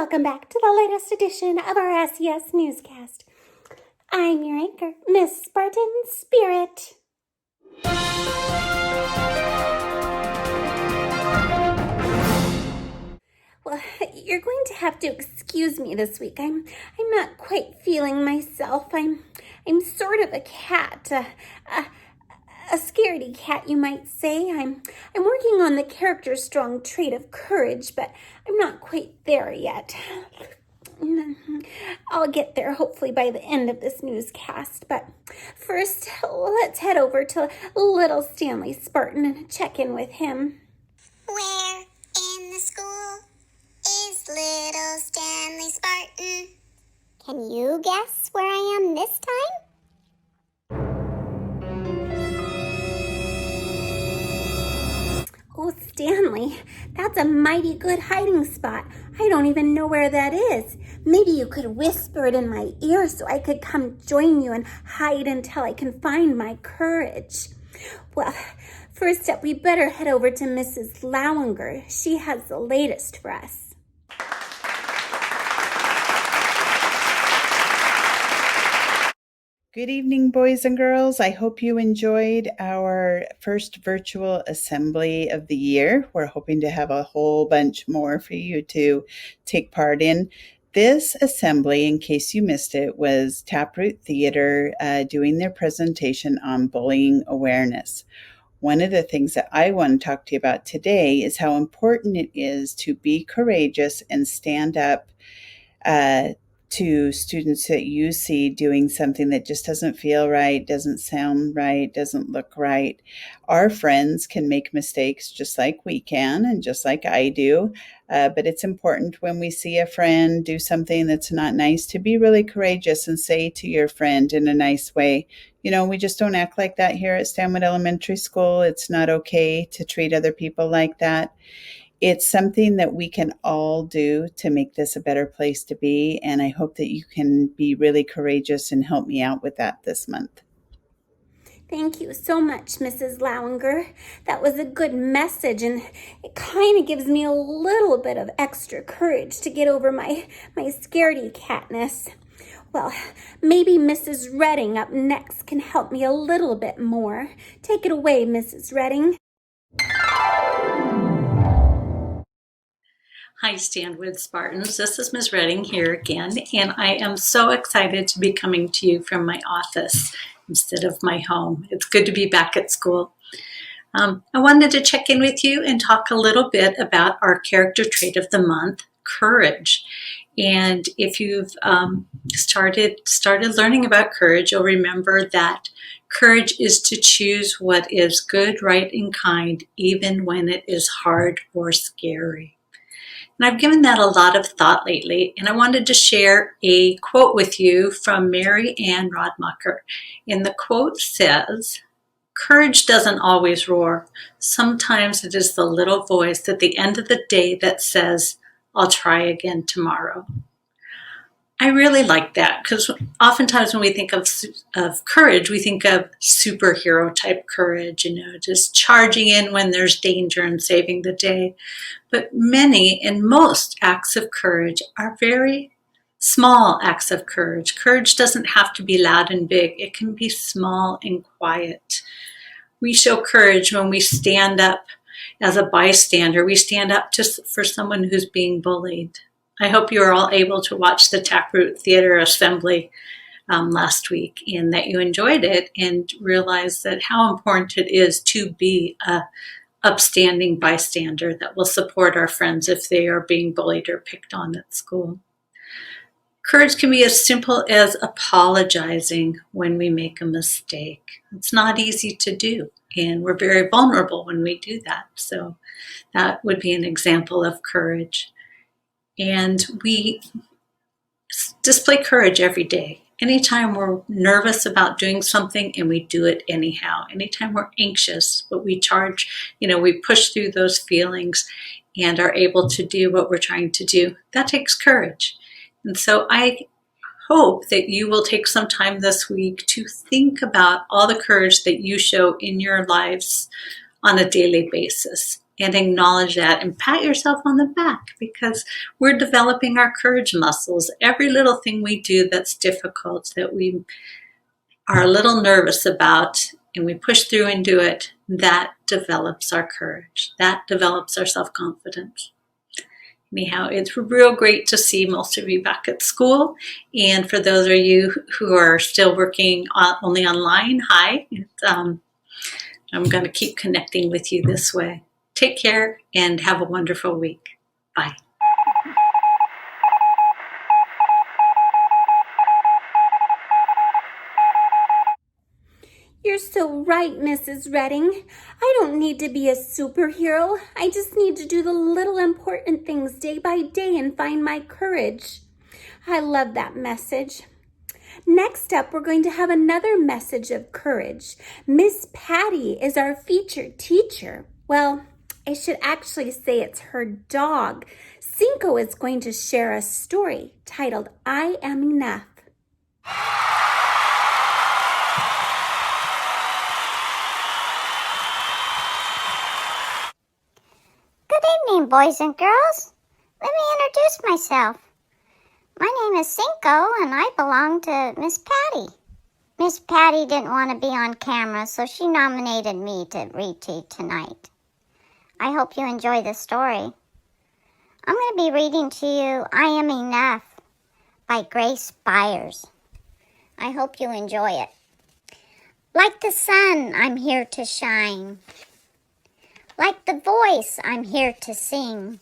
Welcome back to the latest edition of our SES Newscast. I'm your anchor, Miss Spartan Spirit. Well, you're going to have to excuse me this week. I'm not quite feeling myself. I'm sort of a cat, a scaredy cat, you might say. I'm working on the character's strong trait of courage, but I'm not quite there yet. I'll get there hopefully by the end of this newscast, but first, let's head over to little Stanley Spartan and check in with him. Where in the school is little Stanley Spartan? Can you guess where I am this time? Oh, Stanley, that's a mighty good hiding spot. I don't even know where that is. Maybe you could whisper it in my ear so I could come join you and hide until I can find my courage. Well, first up, we better head over to Mrs. Lowinger. She has the latest for us. Good evening, boys and girls. I hope you enjoyed our first virtual assembly of the year. We're hoping to have a whole bunch more for you to take part in. This assembly, in case you missed it, was Taproot Theater doing their presentation on bullying awareness. One of the things that I want to talk to you about today is how important it is to be courageous and stand up to students that you see doing something that just doesn't feel right, doesn't sound right, doesn't look right. Our friends can make mistakes just like we can and just like I do. But it's important when we see a friend do something that's not nice to be really courageous and say to your friend in a nice way, you know, we just don't act like that here at Stanwood Elementary School. It's not okay to treat other people like that. It's something that we can all do to make this a better place to be, and I hope that you can be really courageous and help me out with that this month. Thank you so much, Mrs. Lowinger. That was a good message, and it kind of gives me a little bit of extra courage to get over my scaredy catness. Well, maybe Mrs. Redding up next can help me a little bit more. Take it away, Mrs. Redding. Hi, Stanwood Spartans. This is Ms. Redding here again, and I am so excited to be coming to you from my office instead of my home. It's good to be back at school. I wanted to check in with you and talk a little bit about our character trait of the month, courage. And if you've started learning about courage, you'll remember that courage is to choose what is good, right, and kind, even when it is hard or scary. And I've given that a lot of thought lately, and I wanted to share a quote with you from Mary Ann Rodmacher. And the quote says, "Courage doesn't always roar. Sometimes it is the little voice at the end of the day that says, 'I'll try again tomorrow.'" I really like that because oftentimes when we think of courage, we think of superhero type courage, you know, just charging in when there's danger and saving the day. But many and most acts of courage are very small acts of courage. Courage doesn't have to be loud and big. It can be small and quiet. We show courage when we stand up as a bystander. We stand up just for someone who's being bullied. I hope you are all able to watch the Taproot Theater Assembly last week and that you enjoyed it and realized that how important it is to be a upstanding bystander that will support our friends if they are being bullied or picked on at school. Courage can be as simple as apologizing when we make a mistake. It's not easy to do, and we're very vulnerable when we do that. So that would be an example of courage. And we display courage every day. Anytime we're nervous about doing something and we do it anyhow. Anytime we're anxious, but we we push through those feelings and are able to do what we're trying to do. That takes courage. And so I hope that you will take some time this week to think about all the courage that you show in your lives on a daily basis. and acknowledge that and pat yourself on the back, because we're developing our courage muscles. Every little thing we do that's difficult, that we are a little nervous about, and we push through and do it, that develops our courage. That develops our self-confidence. Anyhow, it's real great to see most of you back at school. And for those of you who are still working only online, hi. I'm going to keep connecting with you this way. Take care and have a wonderful week. Bye. You're so right, Mrs. Redding. I don't need to be a superhero. I just need to do the little important things day by day and find my courage. I love that message. Next up, we're going to have another message of courage. Miss Patty is our featured teacher. Well, I should actually say it's her dog. Cinco is going to share a story titled, I Am Enough. Good evening, boys and girls. Let me introduce myself. My name is Cinco, and I belong to Miss Patty. Miss Patty didn't want to be on camera, so she nominated me to read to you tonight. I hope you enjoy the story. I'm going to be reading to you I Am Enough by Grace Byers. I hope you enjoy it. Like the sun, I'm here to shine. Like the voice, I'm here to sing.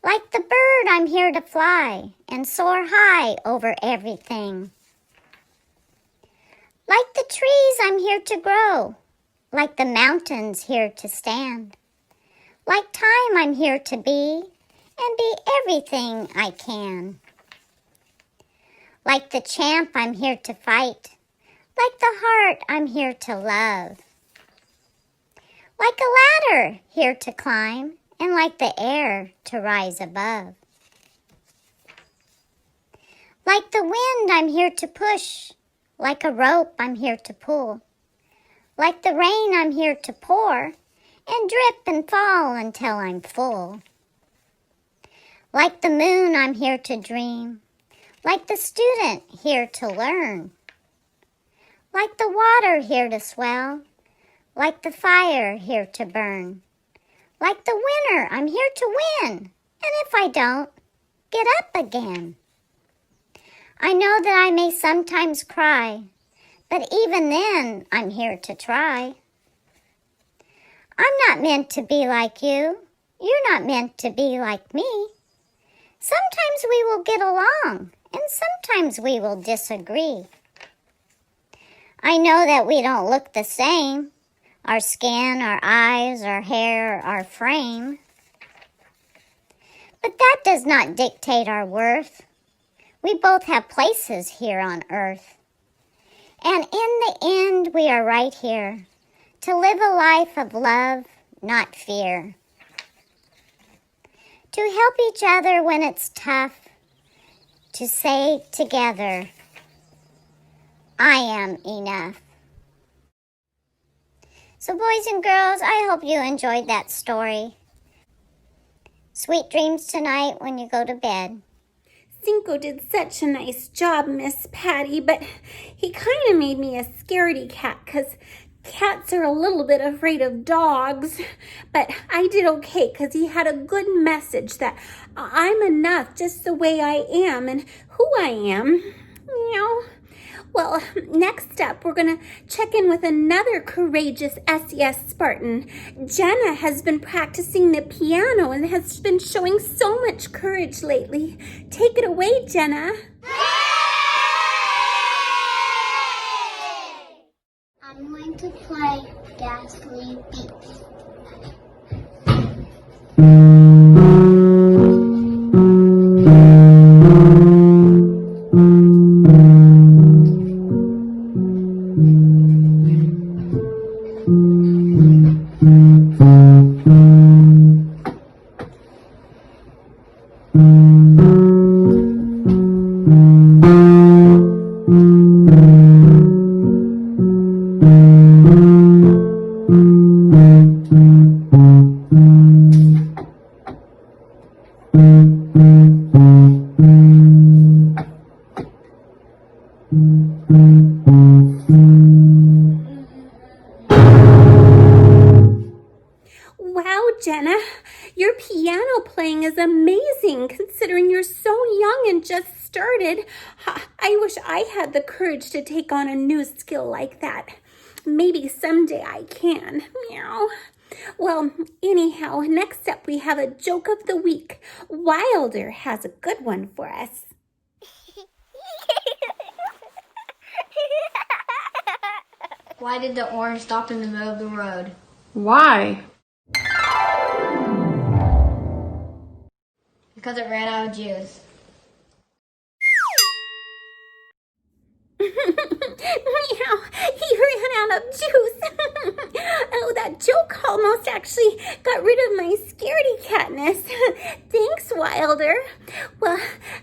Like the bird, I'm here to fly and soar high over everything. Like the trees, I'm here to grow. Like the mountains, here to stand. Like time, I'm here to be and be everything I can. Like the champ, I'm here to fight. Like the heart, I'm here to love. Like a ladder, here to climb, and like the air, to rise above. Like the wind, I'm here to push. Like a rope, I'm here to pull. Like the rain, I'm here to pour, and drip and fall until I'm full. Like the moon, I'm here to dream. Like the student, here to learn. Like the water, here to swell. Like the fire, here to burn. Like the winner, I'm here to win. And if I don't, get up again. I know that I may sometimes cry, but even then, I'm here to try. I'm not meant to be like you. You're not meant to be like me. Sometimes we will get along, and sometimes we will disagree. I know that we don't look the same. Our skin, our eyes, our hair, our frame. But that does not dictate our worth. We both have places here on earth. And in the end, we are right here to live a life of love, not fear. To help each other when it's tough. To say together, I am enough. So boys and girls, I hope you enjoyed that story. Sweet dreams tonight when you go to bed. Cinco did such a nice job, Miss Patty, but he kind of made me a scaredy cat because cats are a little bit afraid of dogs. But I did okay because he had a good message that I'm enough just the way I am and who I am. Meow. Well, next up, we're going to check in with another courageous SES Spartan. Jenna has been practicing the piano and has been showing so much courage lately. Take it away, Jenna. I'm going to play Gasoline Beats. Jenna. Your piano playing is amazing considering you're so young and just started. I wish I had the courage to take on a new skill like that. Maybe someday I can. Meow. Well, anyhow, next up we have a joke of the week. Wilder has a good one for us. Why did the orange stop in the middle of the road? Why? Because it ran out of juice. Meow, he ran out of juice. Oh, that joke almost actually got rid of my scaredy catness. Thanks, Wilder. Well,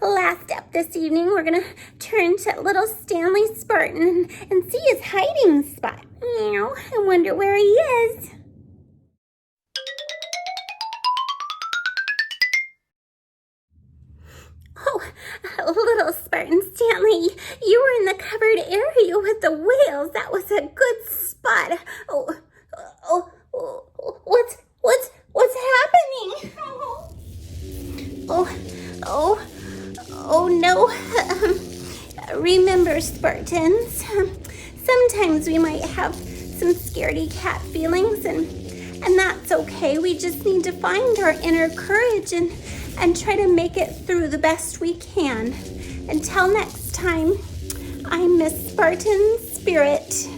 last up this evening, we're going to turn to little Stanley Spartan and see his hiding spot. Meow, I wonder where he is. Oh, little Spartan Stanley, you were in the covered area with the whales. That was a good spot. What's happening? Oh no. Remember, Spartans, sometimes we might have some scaredy cat feelings, and that's okay. We just need to find our inner courage and try to make it through the best we can. Until next time, I'm Miss Spartan Spirit.